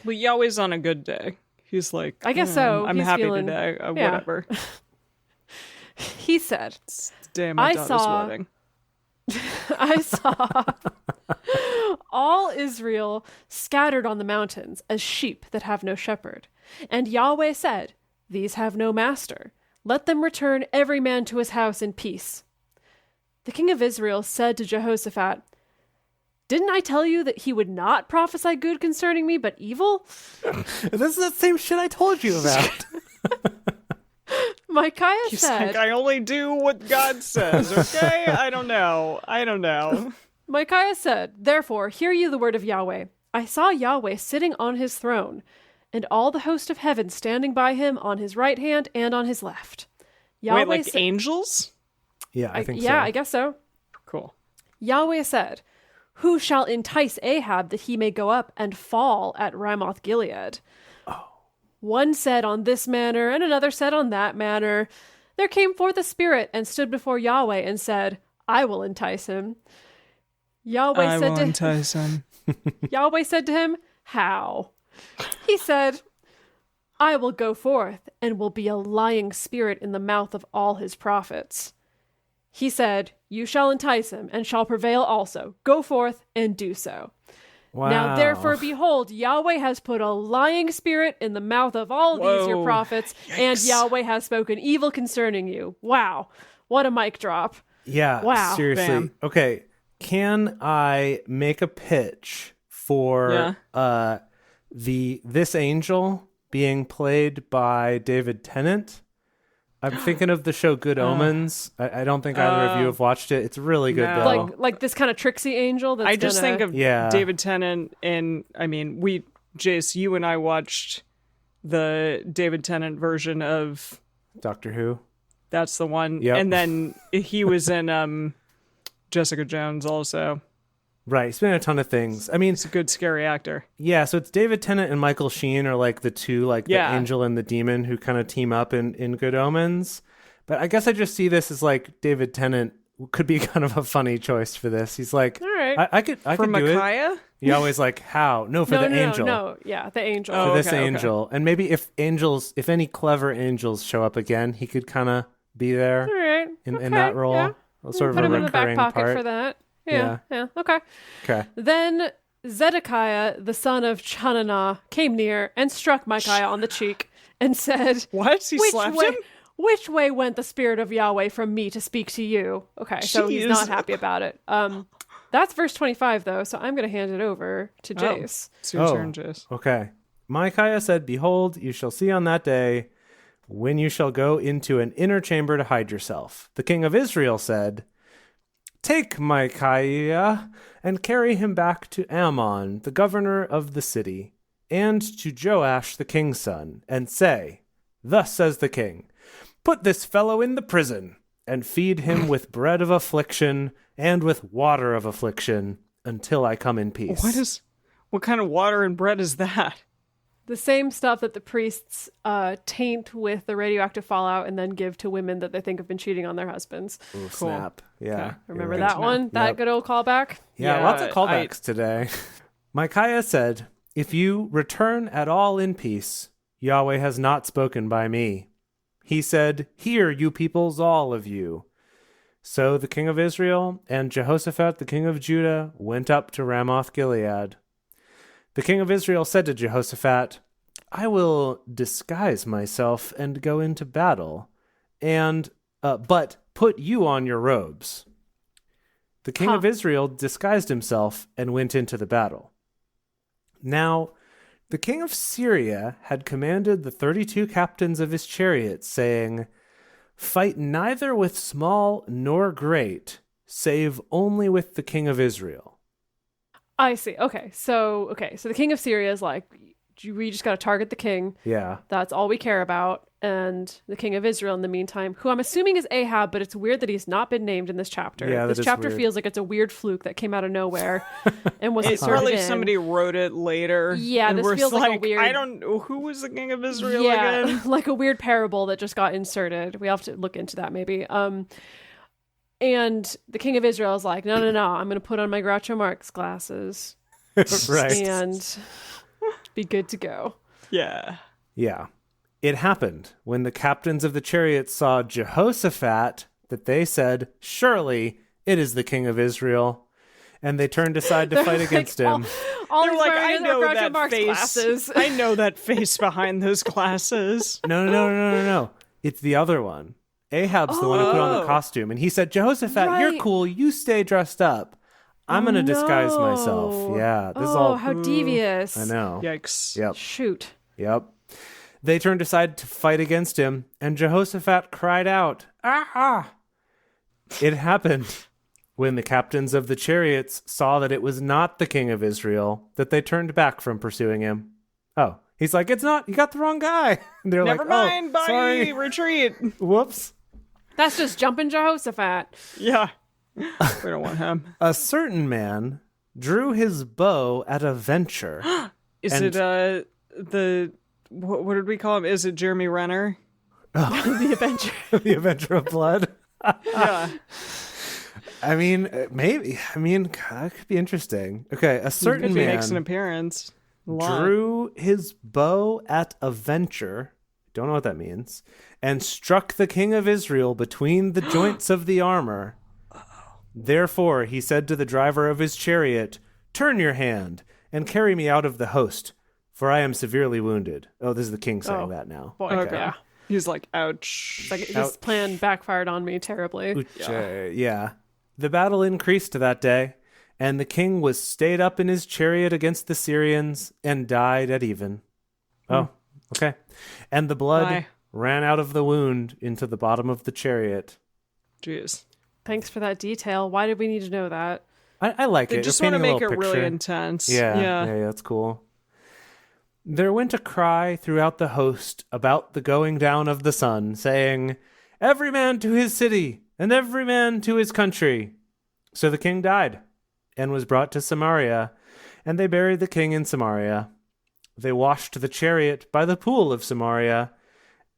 Well, Yahweh's on a good day. He's like, I guess so. I'm He's happy feeling- today. yeah. Whatever. He said, It's the day of my I daughter's saw- wedding. I saw all Israel scattered on the mountains as sheep that have no shepherd. And Yahweh said, these have no master. Let them return every man to his house in peace. The king of Israel said to Jehoshaphat, didn't I tell you that he would not prophesy good concerning me, but evil? This is the same shit I told you about. Micaiah He's said, like, I only do what God says, okay? I don't know. Micaiah said, therefore, hear you the word of Yahweh. I saw Yahweh sitting on his throne, and all the host of heaven standing by him on his right hand and on his left. Yahweh Wait, like sa- angels? Yeah, I think so. Yeah, I guess so. Cool. Yahweh said, who shall entice Ahab that he may go up and fall at Ramoth Gilead? One said on this manner, and another said on that manner. There came forth a spirit and stood before Yahweh and said, I will entice him. Yahweh said to him, how? He said, I will go forth and will be a lying spirit in the mouth of all his prophets. He said, you shall entice him and shall prevail also. Go forth and do so. Wow. Now, therefore, behold, Yahweh has put a lying spirit in the mouth of all these your Whoa. prophets, and Yahweh has spoken evil concerning you. Wow. What a mic drop. Yeah, Wow. seriously. Bam. Okay, can I make a pitch for this angel being played by David Tennant? I'm thinking of the show Good Omens. I don't think either of you have watched it. It's really good, No. though. Like this kind of tricksy angel that's I just gonna- think of Yeah. David Tennant, and I mean, Jace, you and I watched the David Tennant version of Doctor Who. That's the one. Yep. And then he was in Jessica Jones also. Right, he's been in a ton of things. I mean, He's a good scary actor. yeah, so it's David Tennant and Michael Sheen are like the two, like Yeah. the angel and the demon who kind of team up in Good Omens. But I guess I just see this as like David Tennant could be kind of a funny choice for this. He's like, All right. I could For do it. Micaiah? He always like, how? No, for the angel. No, yeah, the angel. Oh, For this okay, okay. angel. And maybe if any clever angels show up again, he could kind of be there All right. in that role. Yeah. Sort of Put a him in the back recurring pocket part. for that. Yeah. Okay. Okay. Then Zedekiah, the son of Chananah, came near and struck Micaiah on the cheek and said, What? He slapped him? Which way went the spirit of Yahweh from me to speak to you? Okay, so he's Jeez. not happy about it. That's verse 25, though, so I'm going to hand it over to Jace. It's your turn, Jace. Okay. Micaiah said, behold, you shall see on that day when you shall go into an inner chamber to hide yourself. The king of Israel said, take Micaiah and carry him back to Ammon, the governor of the city, and to Joash the king's son, and say, Thus says the king, put this fellow in the prison, and feed him with bread of affliction and with water of affliction until I come in peace. What kind of water and bread is that? The same stuff that the priests taint with the radioactive fallout and then give to women that they think have been cheating on their husbands. Ooh, Cool. snap. Yeah. Okay. Remember You're right. that one? That good old callback? Yeah, lots of callbacks today. Micaiah said, if you return at all in peace, Yahweh has not spoken by me. He said, hear, you peoples, all of you. So the king of Israel and Jehoshaphat, the king of Judah, went up to Ramoth Gilead. The king of Israel said to Jehoshaphat, I will disguise myself and go into battle, but put you on your robes. The king of Israel disguised himself and went into the battle. Now, the king of Syria had commanded the 32 captains of his chariots, saying, fight neither with small nor great, save only with the king of Israel. I see. Okay. So the king of Syria is like, we just got to target the king. Yeah. That's all we care about. And the king of Israel, in the meantime, who I'm assuming is Ahab, but it's weird that he's not been named in this chapter. Yeah, this chapter weird. feels like it's a weird fluke that came out of nowhere and was It's inserted probably in. somebody wrote it later. Yeah, and this we're feels like a like, weird... I don't know, who was the king of Israel yeah, again? like a weird parable that just got inserted. We have to look into that maybe. And the king of Israel is like, no, I'm going to put on my Groucho Marx glasses. Right. And be good to go. Yeah. Yeah. It happened when the captains of the chariots saw Jehoshaphat that they said, surely it is the king of Israel. And they turned aside to fight against him. All They're he's like, wearing I is know Groucho that Marx face. glasses. I know that face behind those glasses. No. It's the other one. Ahab's the one who put on the costume. And he said, Jehoshaphat, you're Right. cool. You stay dressed up. I'm going to disguise myself. Yeah. This is all. how devious. I know. Yikes. Yep. Shoot. Yep. They turned aside to fight against him, and Jehoshaphat cried out, "Ah!" It happened when the captains of the chariots saw that it was not the king of Israel that they turned back from pursuing him. Oh, he's like, it's not, you got the wrong guy. And they're Never like, mind, oh, bye, sorry. retreat. Whoops. That's just jumping Jehoshaphat. Yeah. We don't want him. A certain man drew his bow at a venture. Is And- it what did we call him? Is it Jeremy Renner? The Avenger. The Avenger of Blood. Yeah. I mean, maybe. I mean, that could be interesting. Okay, a certain If he man makes an appearance. A lot. drew his bow at a venture, don't know what that means, and struck the king of Israel between the joints of the armor. Therefore he said to the driver of his chariot, turn your hand and carry me out of the host, for I am severely wounded. Oh, this is the king saying that now. Boy, Okay. yeah. He's like, ouch. It's like this plan backfired on me terribly. Yeah. The battle increased that day, and the king was stayed up in his chariot against the Syrians and died at even. Oh, okay. And the blood Bye. ran out of the wound into the bottom of the chariot. Jeez. Thanks for that detail. Why did we need to know that? I like They it. just You're want to painting a make it little really picture. intense. Yeah, that's cool. There went a cry throughout the host about the going down of the sun, saying, every man to his city, and every man to his country. So the king died, and was brought to Samaria, and they buried the king in Samaria. They washed the chariot by the pool of Samaria,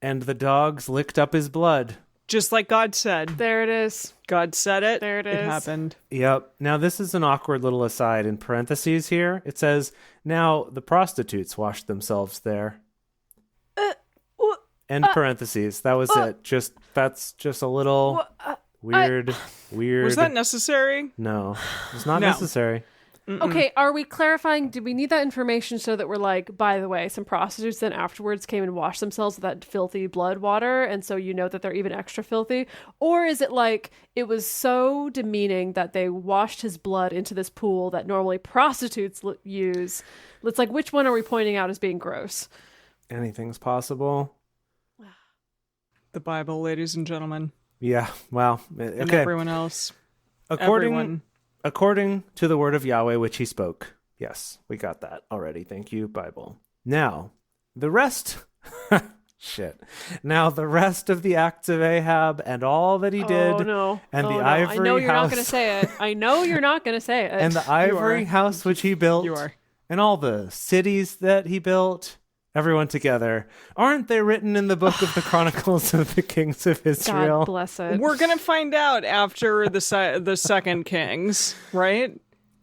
and the dogs licked up his blood. Just like God said. There it is. God said it. There it It is. happened. Yep. Now, this is an awkward little aside in parentheses here. It says, now the prostitutes washed themselves there. End parentheses. That was it. That's just a little weird. Was that necessary? No, it's not No. necessary. Okay, are we clarifying? Did we need that information so that we're like, by the way, some prostitutes then afterwards came and washed themselves with that filthy blood water, and so you know that they're even extra filthy? Or is it like it was so demeaning that they washed his blood into this pool that normally prostitutes use? It's like, which one are we pointing out as being gross? Anything's possible. The Bible, ladies and gentlemen. Yeah. Well, And okay. everyone else. According Everyone. to the word of Yahweh, which he spoke. Yes, we got that already. Thank you, Bible. Now, the rest Shit. Now the rest of the acts of Ahab and all that he did, and the ivory house. I know you're not going to say it. I know you're not going to say it. And the ivory house which he built, and all the cities that he built, everyone together. Aren't they written in the book of the Chronicles of the Kings of Israel? God bless it. We're going to find out after the second Kings, right?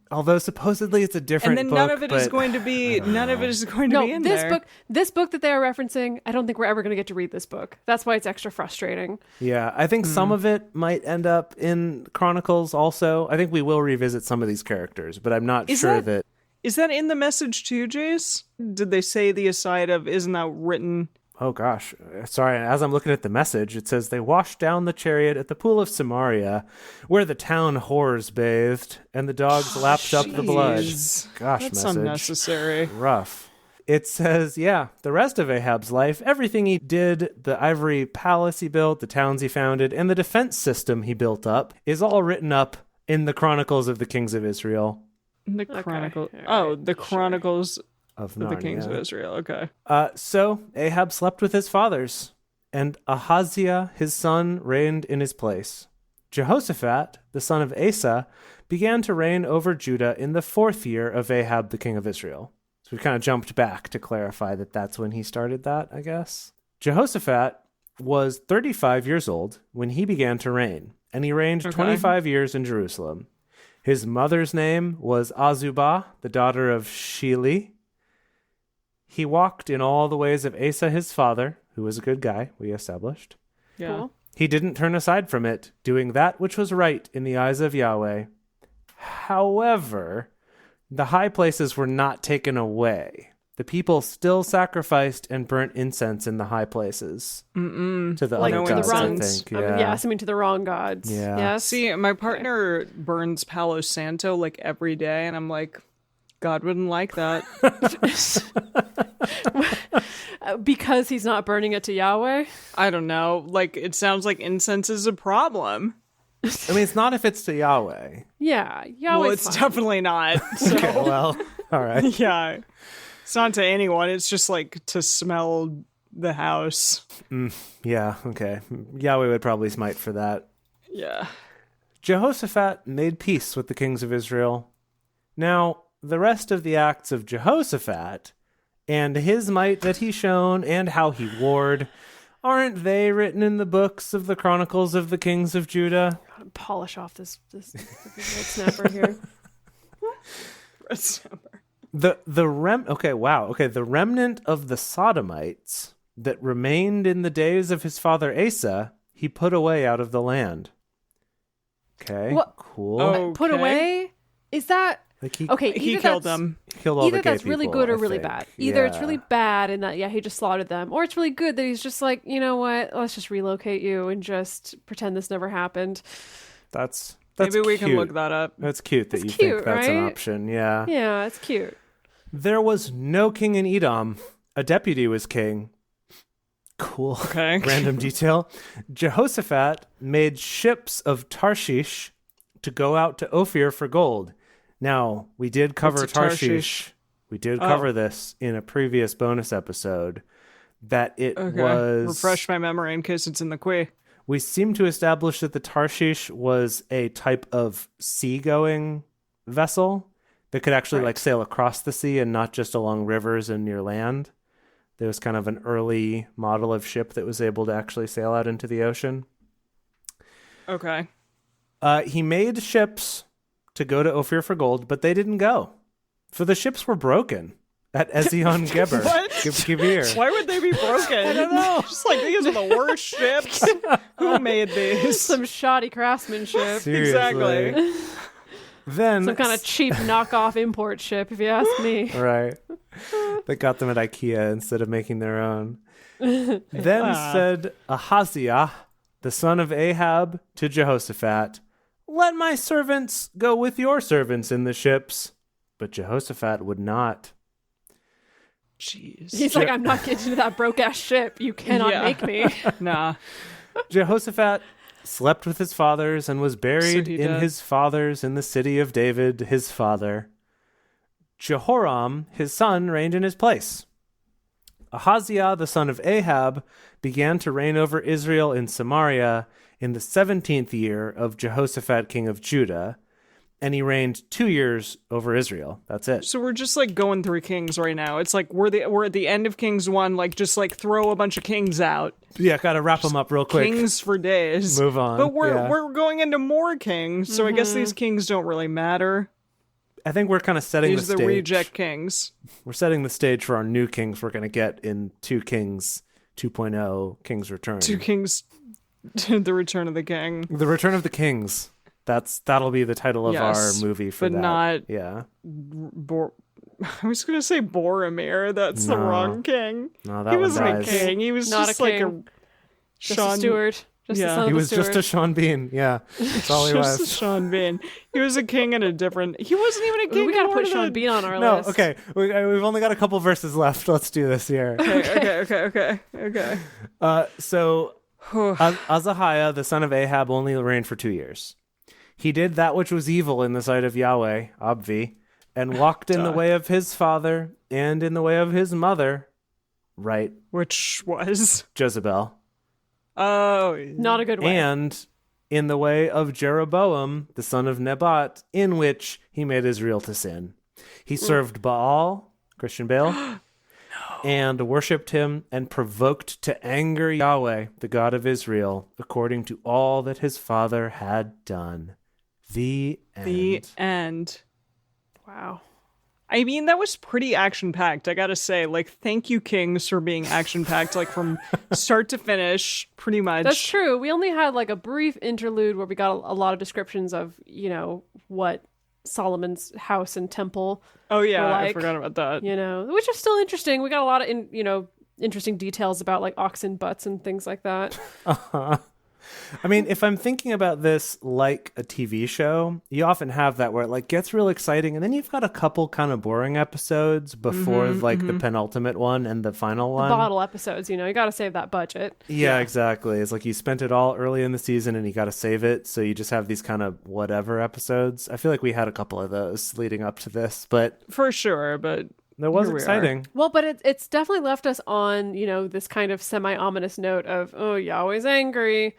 Although supposedly it's a different book. And then none of it is going to be in there. This book that they are referencing, I don't think we're ever going to get to read this book. That's why it's extra frustrating. Yeah, I think some of it might end up in Chronicles also. I think we will revisit some of these characters, but I'm not sure that... Is that in the message too, Jace? Did they say the aside of, isn't that written... Oh, gosh. Sorry, as I'm looking at the message, it says, they washed down the chariot at the pool of Samaria, where the town whores bathed, and the dogs lapped up the blood. Gosh, that's message. Unnecessary. Rough. It says, the rest of Ahab's life, everything he did, the ivory palace he built, the towns he founded, and the defense system he built up, is all written up in the Chronicles of the Kings of Israel. The Chronicles. Okay. Oh, the Chronicles... of the Kings of Israel, okay. So Ahab slept with his fathers, and Ahaziah, his son, reigned in his place. Jehoshaphat, the son of Asa, began to reign over Judah in the 4th year of Ahab, the king of Israel. So we kind of jumped back to clarify that that's when he started that, I guess. Jehoshaphat was 35 years old when he began to reign, and he reigned 25 years in Jerusalem. His mother's name was Azubah, the daughter of Shili. He walked in all the ways of Asa his father, who was a good guy, we established. Yeah. Cool. He didn't turn aside from it, doing that which was right in the eyes of Yahweh. However, the high places were not taken away. The people still sacrificed and burnt incense in the high places. To the other gods, I think. To the wrong gods. Yeah. Yes. See, my partner burns Palo Santo like every day, and I'm like, God wouldn't like that. Because he's not burning it to Yahweh? I don't know. Like, it sounds like incense is a problem. I mean, it's not if it's to Yahweh. Yeah, Yahweh. Well, it's definitely not. So. Okay, well, all right. Yeah. It's not to anyone. It's just like to smell the house. Yeah, okay. Yahweh would probably smite for that. Yeah. Jehoshaphat made peace with the kings of Israel. Now, the rest of the acts of Jehoshaphat and his might that he shone and how he warred, aren't they written in the books of the Chronicles of the Kings of Judah? Polish off this red snapper here. Red snapper. The remnant of the Sodomites that remained in the days of his father Asa, he put away out of the land. Okay, cool. Okay. Put away? Is that... Like he killed them. He killed all either the gay that's really people, good or I really think. bad. Either it's really bad in that, he just slaughtered them, or it's really good that he's just like, you know what, let's just relocate you and just pretend this never happened. That's Maybe we cute. can look that up. That's cute that It's you cute, think that's an right? option. Yeah. Yeah, it's cute. There was no king in Edom. A deputy was king. Cool. Okay. Random detail. Jehoshaphat made ships of Tarshish to go out to Ophir for gold. Now, we did cover Tarshish. We did cover this in a previous bonus episode. That it was... Refresh my memory in case it's in the quiz. We seem to establish that the Tarshish was a type of seagoing vessel that could actually sail across the sea and not just along rivers and near land. There was kind of an early model of ship that was able to actually sail out into the ocean. Okay. He made ships to go to Ophir for gold, but they didn't go. For the ships were broken at Ezion Geber. What? Gibir. Why would they be broken? I don't know. Just like, these are the worst ships. Who made these? Some shoddy craftsmanship. Seriously. Exactly. Then Some kind of cheap knockoff import ship, if you ask me. Right. They got them at IKEA instead of making their own. Then said Ahaziah, the son of Ahab, to Jehoshaphat, "Let my servants go with your servants in the ships." But Jehoshaphat would not. Jeez. He's like, I'm not getting into that broke-ass ship. You cannot make me. Nah. Jehoshaphat slept with his fathers and was buried in did. his fathers in the city of David, his father. Jehoram, his son, reigned in his place. Ahaziah, the son of Ahab, began to reign over Israel in Samaria in the 17th year of Jehoshaphat, king of Judah, and he reigned 2 years over Israel. That's it. So we're just like going through Kings right now. It's like we're at the end of Kings 1, like just like throw a bunch of kings out. Yeah, gotta wrap them up real quick. Kings for days. Move on. But we're going into more kings, so I guess these kings don't really matter. I think we're kind of setting These the are stage. the reject kings. We're setting the stage for our new kings we're going to get in 2 Kings 2.0, King's Return. 2 Kings, the Return of the King. The Return of the Kings. That'll be the title of our movie for but that. not Yeah. I was going to say Boromir. That's the wrong king. No, that he one wasn't dies. a king. He was Not just a like king. a Just a steward. Just Yeah. the son of He a was steward. just a Sean Bean. Yeah. That's all he just a was. Sean Bean. He was a king in a different. He wasn't even a king. We gotta in put Lord of Sean the- Bean on our No, list. okay. We've only got a couple verses left. Let's do this here. Okay. So Ahaziah, the son of Ahab, only reigned for 2 years. He did that which was evil in the sight of Yahweh, Obvi, and walked in the way of his father and in the way of his mother, right? Which was Jezebel. Not a good way. And in the way of Jeroboam, the son of Nebat, in which he made Israel to sin. He served Baal, Christian Bale, and worshipped him and provoked to anger Yahweh, the God of Israel, according to all that his father had done. The end. the end. Wow. I mean, that was pretty action-packed, I gotta say. Like, thank you, Kings, for being action-packed, like, from start to finish, pretty much. That's true. We only had like a brief interlude where we got a lot of descriptions of, what Solomon's house and temple Oh, yeah, were I like, forgot about that. which is still interesting. We got a lot of, interesting details about like oxen butts and things like that. I mean, if I'm thinking about this like a TV show, you often have that where it like gets real exciting, and then you've got a couple kind of boring episodes before the penultimate one and the final one. Bottle episodes, you got to save that budget. Yeah, exactly. It's like you spent it all early in the season and you got to save it, so you just have these kind of whatever episodes. I feel like we had a couple of those leading up to this, but For sure, but that was here we are. exciting. Well, but it's definitely left us on, this kind of semi-ominous note of, oh, Yahweh's angry.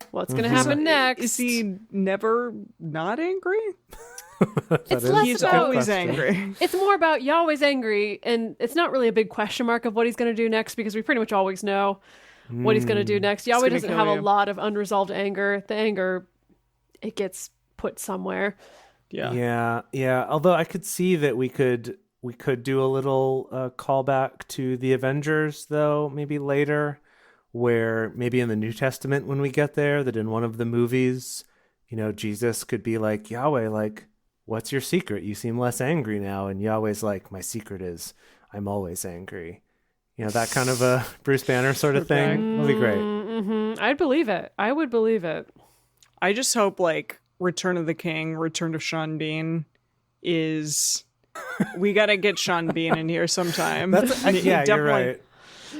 What's going to happen next? is he never not angry? It's less He's about, always angry. it's more about Yahweh's angry, and it's not really a big question mark of what he's going to do next, because we pretty much always know what he's going to do next. Yahweh gonna doesn't kill have you. a lot of unresolved anger. The anger, it gets put somewhere. Yeah. Yeah. Although I could see that we could do a little callback to the Avengers, though, maybe later, where maybe in the New Testament when we get there, that in one of the movies, Jesus could be like, Yahweh, like, what's your secret? You seem less angry now. And Yahweh's like, my secret is I'm always angry. That kind of a Bruce Banner sort of thing. That'd be great. Mm-hmm. I'd believe it. I would believe it. I just hope, like, Return of the King, Return of Sean Bean is... we gotta get Sean Bean in here sometime. Yeah, you're right.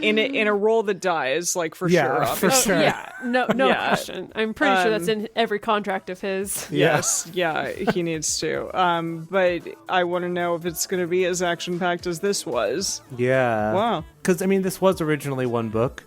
In a role that dies, like, for Yeah, sure. for obviously. sure. Yeah, no Yeah. question. I'm pretty sure that's in every contract of his. Yes, yeah, he needs to. But I want to know if it's going to be as action-packed as this was. Yeah. Wow. Because, I mean, this was originally one book,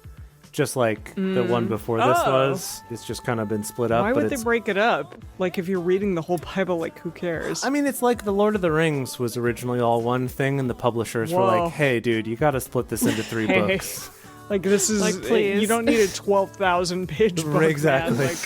just like the one before this was. It's just kind of been split up. Why but would they break it up? Like, if you're reading the whole Bible, like, who cares? I mean, it's like The Lord of the Rings was originally all one thing, and the publishers were Whoa. like, hey, dude, you got to split this into 3 Hey. books. Like, this is... Like, please. You don't need a 12,000-page book, Exactly. man. Like,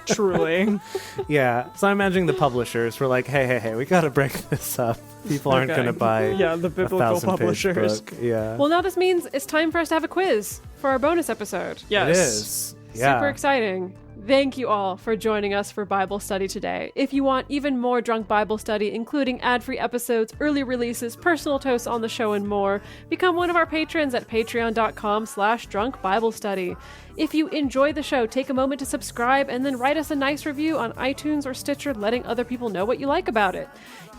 truly. Yeah. So I'm imagining the publishers were like, hey, we got to break this up. People aren't Okay. going to buy Yeah, the a biblical 1,000-page publishers. book. Yeah. Well, now this means it's time for us to have a quiz for our bonus episode. Yes. It is. Yeah. Super exciting. Thank you all for joining us for Bible study today. If you want even more Drunk Bible Study, including ad-free episodes, early releases, personal toasts on the show, and more, become one of our patrons at patreon.com/drunkbiblestudy. If you enjoy the show, take a moment to subscribe and then write us a nice review on iTunes or Stitcher, letting other people know what you like about it.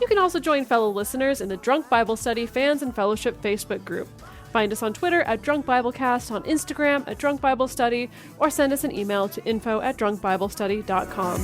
You can also join fellow listeners in the Drunk Bible Study Fans and Fellowship Facebook group. Find us on Twitter at Drunk Biblecast, on Instagram at Drunk Bible Study, or send us an email to info@drunkbiblestudy.com.